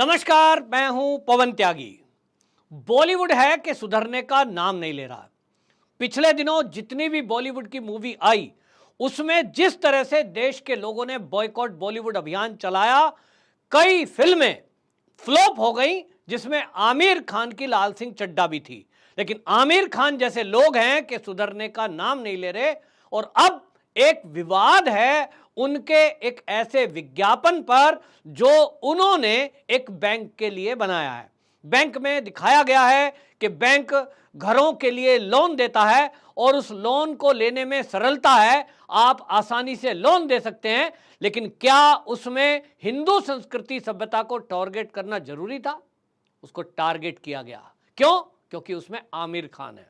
नमस्कार, मैं हूं पवन त्यागी। बॉलीवुड है कि सुधरने का नाम नहीं ले रहा। पिछले दिनों जितनी भी बॉलीवुड की मूवी आई उसमें जिस तरह से देश के लोगों ने बॉयकॉट बॉलीवुड अभियान चलाया, कई फिल्में फ्लॉप हो गई जिसमें आमिर खान की लाल सिंह चड्ढा भी थी। लेकिन आमिर खान जैसे लोग हैं कि सुधरने का नाम नहीं ले रहे। और अब एक विवाद है उनके एक ऐसे विज्ञापन पर जो उन्होंने एक बैंक के लिए बनाया है। बैंक में दिखाया गया है कि बैंक घरों के लिए लोन देता है और उस लोन को लेने में सरलता है, आप आसानी से लोन दे सकते हैं। लेकिन क्या उसमें हिंदू संस्कृति सभ्यता को टारगेट करना जरूरी था? उसको टारगेट किया गया। क्यों? क्योंकि उसमें आमिर खान है।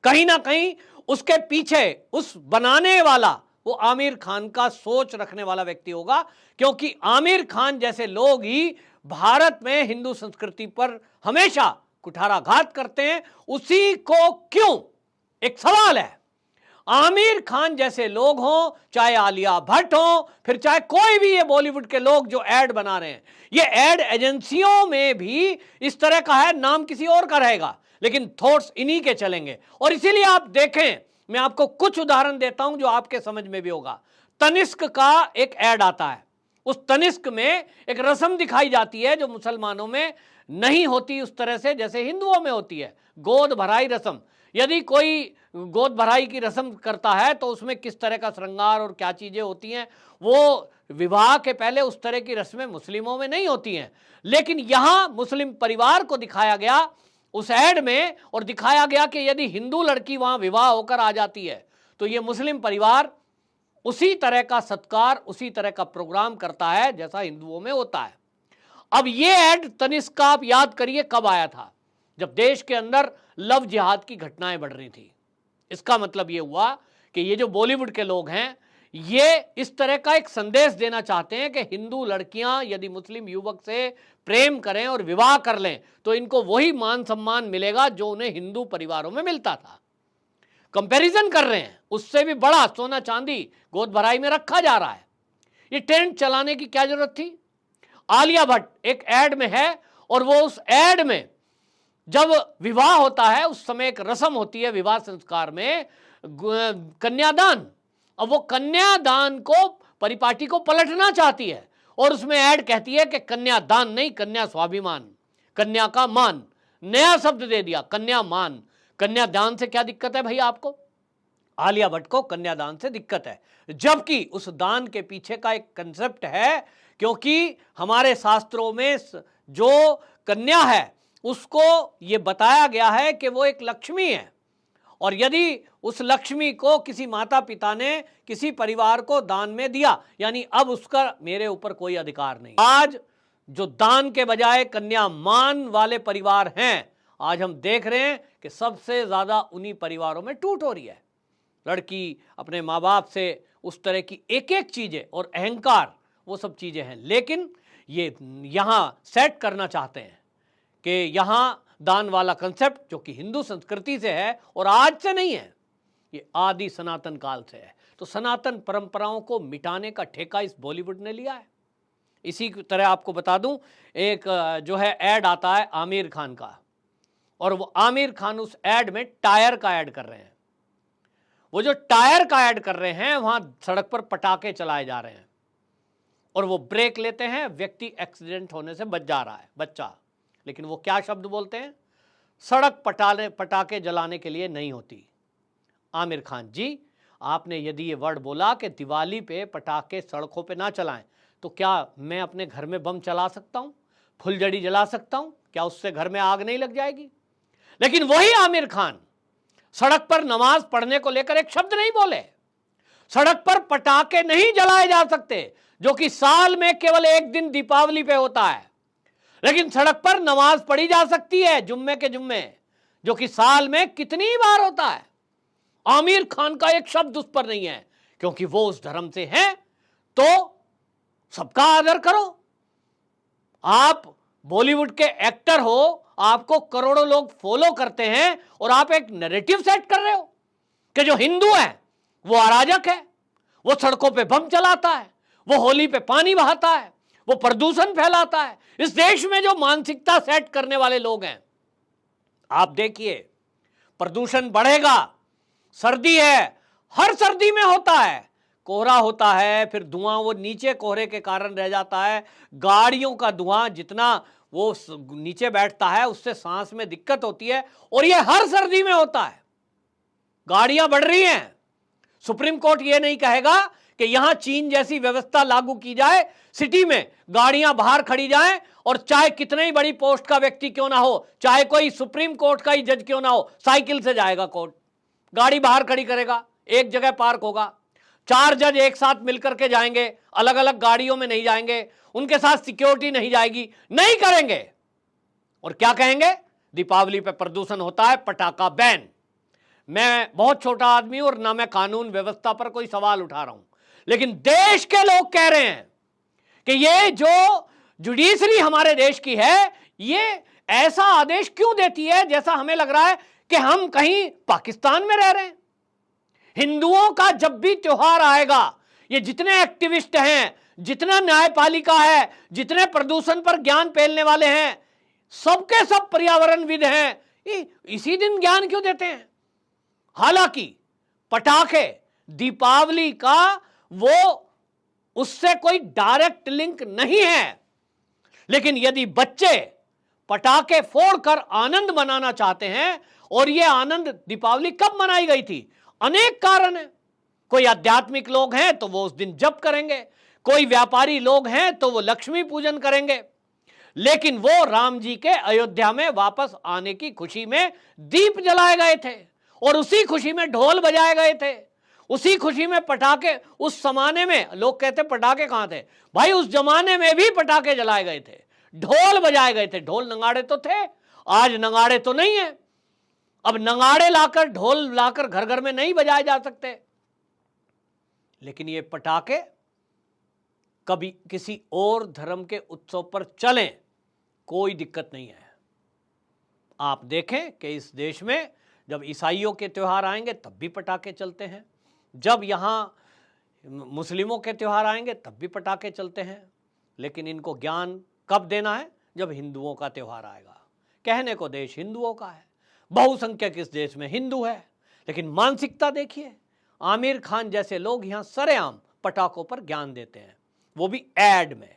कहीं ना कहीं उसके पीछे उस बनाने वाला वो आमिर खान का सोच रखने वाला व्यक्ति होगा, क्योंकि आमिर खान जैसे लोग ही भारत में हिंदू संस्कृति पर हमेशा कुठाराघात करते हैं। उसी को क्यों, एक सवाल है। आमिर खान जैसे लोग हों, चाहे आलिया भट्ट हो, फिर चाहे कोई भी ये बॉलीवुड के लोग जो एड बना रहे हैं, ये एड एजेंसियों में भी इस तरह का है, नाम किसी और का रहेगा लेकिन थॉट्स इन्हीं के चलेंगे। और इसीलिए आप देखें, मैं आपको कुछ उदाहरण देता हूं जो आपके समझ में भी होगा। तनिष्क का एक एड आता है, उस तनिष्क में एक रस्म दिखाई जाती है जो मुसलमानों में नहीं होती उस तरह से जैसे हिंदुओं में होती है, गोद भराई रस्म। यदि कोई गोद भराई की रस्म करता है तो उसमें किस तरह का श्रृंगार और क्या चीजें होती हैं, वो विवाह के पहले उस तरह की रस्में मुस्लिमों में नहीं होती हैं। लेकिन यहां मुस्लिम परिवार को दिखाया गया उस एड में, और दिखाया गया कि यदि हिंदू लड़की वहां विवाह होकर आ जाती है तो ये मुस्लिम परिवार उसी तरह का सत्कार, उसी तरह का प्रोग्राम करता है जैसा हिंदुओं में होता है। अब ये एड तनिष्क का आप याद करिए कब आया था, जब देश के अंदर लव जिहाद की घटनाएं बढ़ रही थी। इसका मतलब ये हुआ कि ये जो बॉलीवुड के लोग हैं ये इस तरह का एक संदेश देना चाहते हैं कि हिंदू लड़कियां यदि मुस्लिम युवक से प्रेम करें और विवाह कर लें तो इनको वही मान सम्मान मिलेगा जो उन्हें हिंदू परिवारों में मिलता था। कंपैरिजन कर रहे हैं, उससे भी बड़ा सोना चांदी गोद भराई में रखा जा रहा है। ये ट्रेंड चलाने की क्या जरूरत थी? आलिया भट्ट एक एड में है और वो उस एड में जब विवाह होता है उस समय एक रस्म होती है विवाह संस्कार में, कन्यादान। अब वो कन्यादान को परिपाटी को पलटना चाहती है और उसमें ऐड कहती है कि कन्यादान नहीं, कन्या स्वाभिमान, कन्या का मान, नया शब्द दे दिया, कन्या मान। कन्यादान से क्या दिक्कत है भाई आपको? आलिया भट्ट को कन्यादान से दिक्कत है, जबकि उस दान के पीछे का एक कंसेप्ट है, क्योंकि हमारे शास्त्रों में जो कन्या है उसको ये बताया गया है कि वो एक लक्ष्मी है, और यदि उस लक्ष्मी को किसी माता पिता ने किसी परिवार को दान में दिया, यानी अब उसका मेरे ऊपर कोई अधिकार नहीं। आज जो दान के बजाय कन्या मान वाले परिवार हैं, आज हम देख रहे हैं कि सबसे ज्यादा उन्हीं परिवारों में टूट हो रही है। लड़की अपने माँ बाप से उस तरह की एक एक चीजें और अहंकार, वो सब चीजें हैं। लेकिन ये यहां सेट करना चाहते हैं कि यहां दान वाला कंसेप्ट जो कि हिंदू संस्कृति से है और आज से नहीं है, ये आदि सनातन काल से है। तो सनातन परंपराओं को मिटाने का ठेका इस बॉलीवुड ने लिया है। इसी तरह आपको बता दूं, एक जो है ऐड आता है आमिर खान का, और वो आमिर खान उस ऐड में टायर का ऐड कर रहे हैं। वो जो टायर का ऐड कर रहे हैं वहां सड़क पर पटाखे चलाए जा रहे हैं और वो ब्रेक लेते हैं, व्यक्ति एक्सीडेंट होने से बच जा रहा है, बच्चा। लेकिन वो क्या शब्द बोलते हैं? सड़क पटाखे जलाने के लिए नहीं होती। आमिर खान जी, आपने यदि ये वर्ड बोला कि दिवाली पे पटाखे सड़कों पे ना चलाएं, तो क्या मैं अपने घर में बम चला सकता हूं, फुलझड़ी जला सकता हूं? क्या उससे घर में आग नहीं लग जाएगी? लेकिन वही आमिर खान सड़क पर नमाज पढ़ने को लेकर एक शब्द नहीं बोले। सड़क पर पटाखे नहीं जलाए जा सकते, जो कि साल में केवल एक दिन दीपावली पे होता है, लेकिन सड़क पर नमाज पढ़ी जा सकती है जुम्मे के जुम्मे, जो कि साल में कितनी बार होता है। आमिर खान का एक शब्द उस पर नहीं है, क्योंकि वो उस धर्म से हैं तो सबका आदर करो। आप बॉलीवुड के एक्टर हो, आपको करोड़ों लोग फॉलो करते हैं और आप एक नैरेटिव सेट कर रहे हो कि जो हिंदू है वो अराजक है, वो सड़कों पे बम चलाता है, वो होली पे पानी बहाता है, वो प्रदूषण फैलाता है। इस देश में जो मानसिकता सेट करने वाले लोग हैं, आप देखिए, प्रदूषण बढ़ेगा, सर्दी है, हर सर्दी में होता है, कोहरा होता है, फिर धुआं वो नीचे कोहरे के कारण रह जाता है, गाड़ियों का धुआं जितना वो नीचे बैठता है उससे सांस में दिक्कत होती है, और ये हर सर्दी में होता है। गाड़ियां बढ़ रही हैं, सुप्रीम कोर्ट ये नहीं कहेगा कि यहां चीन जैसी व्यवस्था लागू की जाए, सिटी में गाड़ियां बाहर खड़ी जाएं, और चाहे कितने ही बड़ी पोस्ट का व्यक्ति क्यों ना हो, चाहे कोई सुप्रीम कोर्ट का ही जज क्यों ना हो, साइकिल से जाएगा कोर्ट, गाड़ी बाहर खड़ी करेगा, एक जगह पार्क होगा, 4 जज एक साथ मिलकर के जाएंगे, अलग अलग गाड़ियों में नहीं जाएंगे, उनके साथ सिक्योरिटी नहीं जाएगी, नहीं करेंगे। और क्या कहेंगे, दीपावली पे प्रदूषण होता है, पटाखा बैन। मैं बहुत छोटा आदमी और ना मैं कानून व्यवस्था पर कोई सवाल उठा रहा हूं, लेकिन देश के लोग कह रहे हैं कि ये जो जुडिशरी हमारे देश की है, ये ऐसा आदेश क्यों देती है जैसा हमें लग रहा है कि हम कहीं पाकिस्तान में रह रहे हैं। हिंदुओं का जब भी त्योहार आएगा, ये जितने एक्टिविस्ट हैं, जितना न्यायपालिका है, जितने प्रदूषण पर ज्ञान फैलाने वाले हैं, सबके सब पर्यावरणविद हैं, इसी दिन ज्ञान क्यों देते हैं। हालांकि पटाखे, दीपावली का वो उससे कोई डायरेक्ट लिंक नहीं है, लेकिन यदि बच्चे पटाखे फोड़कर आनंद मनाना चाहते हैं, और यह आनंद दीपावली कब मनाई गई थी, अनेक कारण है। कोई आध्यात्मिक लोग हैं तो वो उस दिन जप करेंगे, कोई व्यापारी लोग हैं तो वो लक्ष्मी पूजन करेंगे, लेकिन वो राम जी के अयोध्या में वापस आने की खुशी में दीप जलाए गए थे, और उसी खुशी में ढोल बजाए गए थे, उसी खुशी में पटाखे। उस जमाने में लोग कहते पटाखे कहां थे, भाई उस जमाने में भी पटाखे जलाए गए थे, ढोल बजाए गए थे, ढोल नगाड़े तो थे, आज नगाड़े तो नहीं है। अब नगाड़े लाकर, ढोल लाकर घर घर में नहीं बजाए जा सकते, लेकिन ये पटाखे कभी किसी और धर्म के उत्सव पर चलें, कोई दिक्कत नहीं है। आप देखें कि इस देश में जब ईसाइयों के त्यौहार आएंगे तब भी पटाखे चलते हैं, जब यहां मुस्लिमों के त्यौहार आएंगे तब भी पटाखे चलते हैं, लेकिन इनको ज्ञान कब देना है, जब हिंदुओं का त्यौहार आएगा। कहने को देश हिंदुओं का है, बहुसंख्यक इस देश में हिंदू है, लेकिन मानसिकता देखिए, आमिर खान जैसे लोग यहां सरेआम पटाखों पर ज्ञान देते हैं, वो भी ऐड में।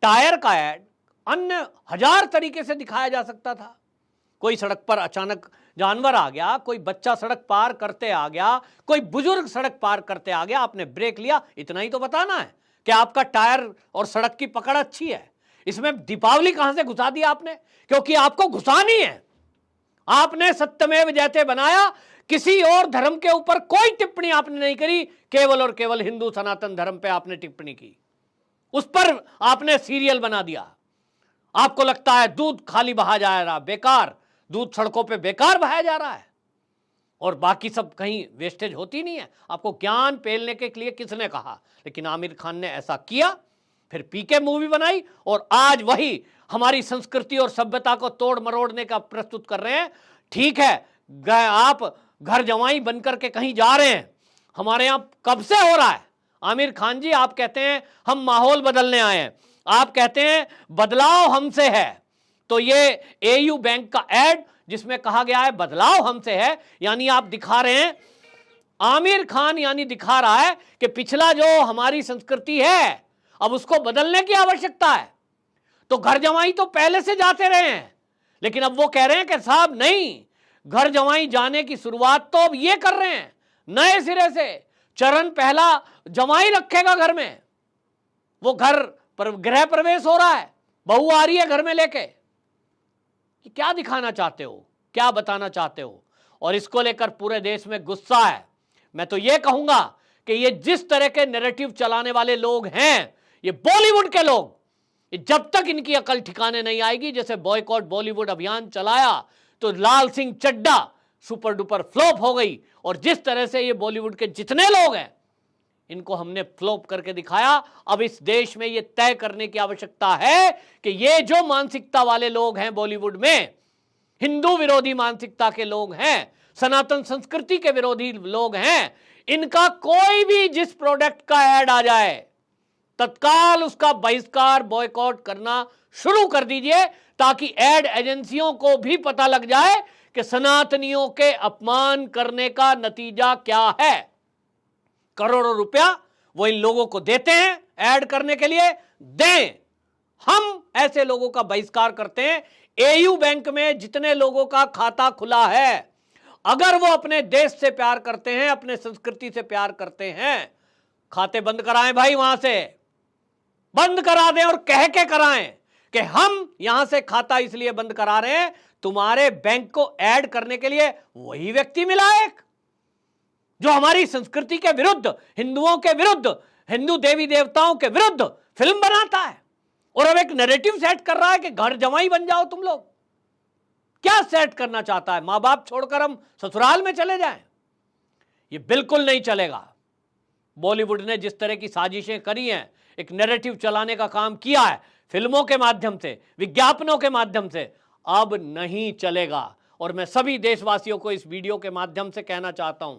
टायर का ऐड अन्य 1000 तरीके से दिखाया जा सकता था। कोई सड़क पर अचानक जानवर आ गया, कोई बच्चा सड़क पार करते आ गया, कोई बुजुर्ग सड़क पार करते आ गया, आपने ब्रेक लिया, इतना ही तो बताना है कि आपका टायर और सड़क की पकड़ अच्छी है। इसमें दीपावली कहां से घुसा दिया आपने, क्योंकि आपको घुसानी है। आपने सत्यमेव जयते बनाया, किसी और धर्म के ऊपर कोई टिप्पणी आपने नहीं करी, केवल और केवल हिंदू सनातन धर्म पे आपने टिप्पणी की, उस पर आपने सीरियल बना दिया। आपको लगता है दूध खाली बहा जा रहा, बेकार दूध सड़कों पे बेकार बहाया जा रहा है, और बाकी सब कहीं वेस्टेज होती नहीं है। आपको ज्ञान फैलने के लिए किसने कहा, लेकिन आमिर खान ने ऐसा किया, फिर पीके मूवी बनाई, और आज वही हमारी संस्कृति और सभ्यता को तोड़ मरोड़ने का प्रस्तुत कर रहे हैं। ठीक है, आप घर जवाई बनकर के कहीं जा रहे हैं, हमारे यहां कब से हो रहा है। आमिर खान जी, आप कहते हैं हम माहौल बदलने आए हैं, आप कहते हैं बदलाव हमसे है, तो ये एयू बैंक का एड जिसमें कहा गया है बदलाव हमसे है, यानी आप दिखा रहे हैं, आमिर खान यानी दिखा रहा है कि पिछला जो हमारी संस्कृति है अब उसको बदलने की आवश्यकता है। तो घर जवाई तो पहले से जाते रहे हैं, लेकिन अब वो कह रहे हैं कि साहब नहीं, घर जवाई जाने की शुरुआत तो अब ये कर रहे हैं नए सिरे से। चरण पहला जवाई रखेगा घर में, वो घर पर गृह प्रवेश हो रहा है, बहू आ रही है घर में लेके। क्या दिखाना चाहते हो, क्या बताना चाहते हो, और इसको लेकर पूरे देश में गुस्सा है। मैं तो ये कहूंगा कि ये जिस तरह के नैरेटिव चलाने वाले लोग हैं, ये बॉलीवुड के लोग, जब तक इनकी अकल ठिकाने नहीं आएगी, जैसे बॉयकॉट बॉलीवुड अभियान चलाया तो Laal Singh Chaddha super duper flop हो गई, और जिस तरह से ये बॉलीवुड के जितने लोग हैं इनको हमने फ्लॉप करके दिखाया। अब इस देश में ये तय करने की आवश्यकता है कि ये जो मानसिकता वाले लोग हैं बॉलीवुड में, हिंदू विरोधी मानसिकता के लोग हैं, सनातन संस्कृति के विरोधी लोग हैं, इनका कोई भी जिस प्रोडक्ट का ऐड आ जाए तत्काल उसका बहिष्कार, बॉयकॉट करना शुरू कर दीजिए, ताकि एड एजेंसियों को भी पता लग जाए कि सनातनियों के अपमान करने का नतीजा क्या है। करोड़ों रुपया वो इन लोगों को देते हैं ऐड करने के लिए, दें। हम ऐसे लोगों का बहिष्कार करते हैं। एयू बैंक में जितने लोगों का खाता खुला है, अगर वो अपने देश से प्यार करते हैं, अपने संस्कृति से प्यार करते हैं, खाते बंद कराएं भाई, वहां से बंद करा दें और कह के कराएं कि हम यहां से खाता इसलिए बंद करा रहे हैं, तुम्हारे बैंक को ऐड करने के लिए वही व्यक्ति मिला एक, जो हमारी संस्कृति के विरुद्ध, हिंदुओं के विरुद्ध, हिंदू देवी देवताओं के विरुद्ध फिल्म बनाता है और अब एक नैरेटिव सेट कर रहा है कि घर जमाई बन जाओ तुम लोग। क्या सेट करना चाहता है? मां बाप छोड़कर हम ससुराल में चले जाएं? ये बिल्कुल नहीं चलेगा। बॉलीवुड ने जिस तरह की साजिशें करी हैं, एक नैरेटिव चलाने का काम किया है फिल्मों के माध्यम से, विज्ञापनों के माध्यम से, अब नहीं चलेगा। और मैं सभी देशवासियों को इस वीडियो के माध्यम से कहना चाहता हूं,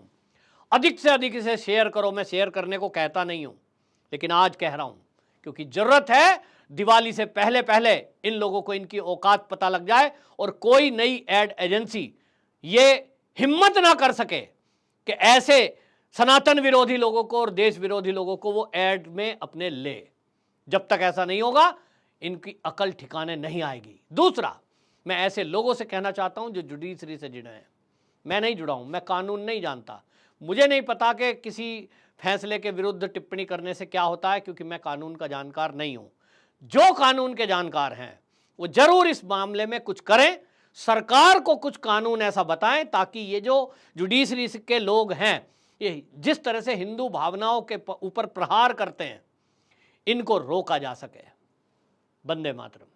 अधिक से अधिक इसे शेयर करो। मैं शेयर करने को कहता नहीं हूं, लेकिन आज कह रहा हूं क्योंकि जरूरत है दिवाली से पहले पहले इन लोगों को इनकी औकात पता लग जाए और कोई नई एड एजेंसी ये हिम्मत ना कर सके कि ऐसे सनातन विरोधी लोगों को और देश विरोधी लोगों को वो एड में अपने ले। जब तक ऐसा नहीं होगा, इनकी अकल ठिकाने नहीं आएगी। दूसरा, मैं ऐसे लोगों से कहना चाहता हूं जो जुडिशरी से जुड़े हैं। मैं नहीं जुड़ा हूं, मैं कानून नहीं जानता, मुझे नहीं पता कि किसी फैसले के विरुद्ध टिप्पणी करने से क्या होता है, क्योंकि मैं कानून का जानकार नहीं हूं। जो कानून के जानकार हैं वो जरूर इस मामले में कुछ करें, सरकार को कुछ कानून ऐसा बताएं ताकि ये जो जुडिशरी के लोग हैं, ये जिस तरह से हिंदू भावनाओं के ऊपर प्रहार करते हैं, इनको रोका जा सके। वंदे मातरम।